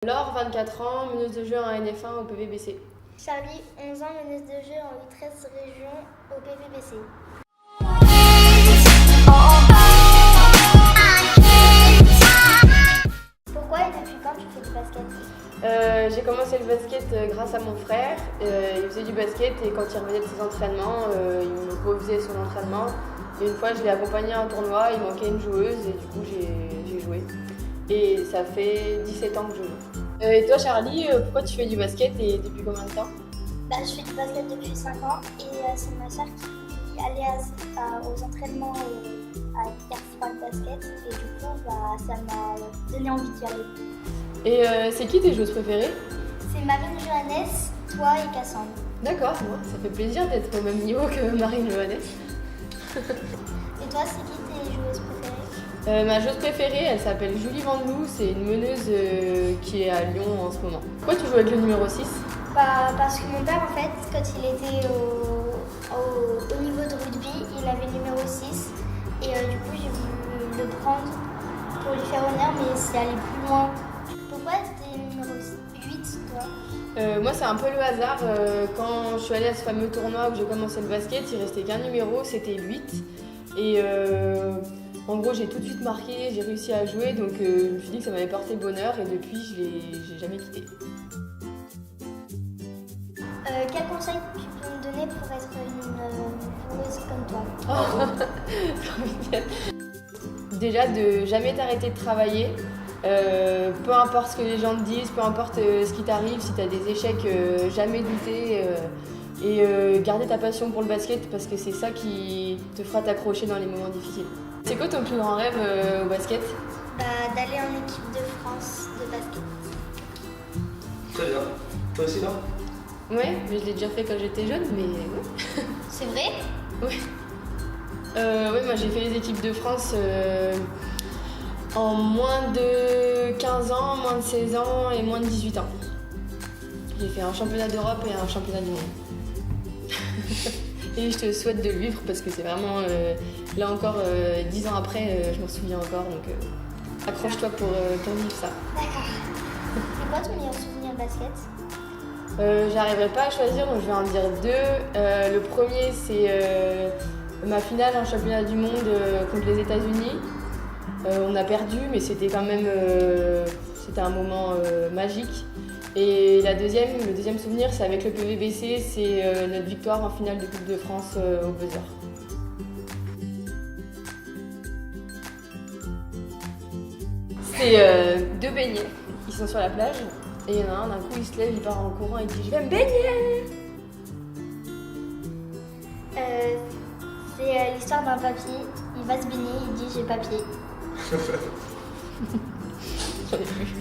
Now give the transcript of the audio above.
Laure, 24 ans, meneuse de jeu en NF1 au PVBC. Charlie, 11 ans, meneuse de jeu en U13 région au PVBC. Pourquoi et depuis quand tu fais du basket? J'ai commencé le basket grâce à mon frère. Il faisait du basket et quand il revenait de ses entraînements, il me refaisait son entraînement. Et une fois, je l'ai accompagné à un tournoi, il manquait une joueuse et du coup, j'ai joué. Et ça fait 17 ans que je joue. Et toi, Charlie, pourquoi tu fais du basket et depuis combien de temps? Je fais du basket depuis 5 ans et c'est ma soeur qui allait aux entraînements à Carrefour Basket et du coup ça m'a donné envie d'y aller. Et c'est qui tes joueuses préférées? C'est Marine Johannes, toi et Cassandre. D'accord, bon, ça fait plaisir d'être au même niveau que Marine Johannes. Et toi, c'est qui tes joueuses préférées? Ma joueuse préférée, elle s'appelle Julie Vandelou, c'est une meneuse qui est à Lyon en ce moment. Pourquoi tu joues avec le numéro 6? Parce que mon père, en fait, quand il était au niveau de rugby, il avait le numéro 6. Et du coup, j'ai voulu le prendre pour lui faire honneur, mais c'est aller plus loin. Pourquoi t'es numéro 8, toi? Moi, c'est un peu le hasard. Quand je suis allée à ce fameux tournoi où j'ai commencé le basket, il restait qu'un numéro, c'était 8. Et en gros, j'ai tout de suite marqué, j'ai réussi à jouer, donc je me suis dit que ça m'avait porté bonheur et depuis, je l'ai jamais quitté. Quel conseil tu peux me donner pour être une joueuse comme toi? Trop mignonne. Déjà, de jamais t'arrêter de travailler. Peu importe ce que les gens te disent, peu importe ce qui t'arrive, si tu as des échecs, jamais douter et garder ta passion pour le basket parce que c'est ça qui te fera t'accrocher dans les moments difficiles. C'est quoi ton plus grand rêve au basket? D'aller en équipe de France de basket. Très bien. Toi aussi, là? Ouais, mais je l'ai déjà fait quand j'étais jeune, mais ouais. C'est vrai? Ouais, moi j'ai fait les équipes de France en moins de 15 ans, moins de 16 ans et moins de 18 ans. J'ai fait un championnat d'Europe et un championnat du monde. Et je te souhaite de le vivre parce que c'est vraiment, là encore, 10 ans après, je m'en souviens encore. Donc accroche-toi pour vivre ça. D'accord. C'est quoi ton meilleur souvenir basket? J'arriverai pas à choisir, donc je vais en dire deux. Le premier, c'est ma finale en championnat du monde contre les États-Unis. On a perdu, mais c'était quand même c'était un moment magique. Et le deuxième souvenir, c'est avec le PVBC, c'est notre victoire en finale de Coupe de France au buzzer. C'est deux beignets, ils sont sur la plage. Et il y en a un, d'un coup, il se lève, il part en courant et il dit « Je vais me baigner !» C'est l'histoire d'un papier. Il va se baigner, il dit « J'ai papier ». J'en ai plus.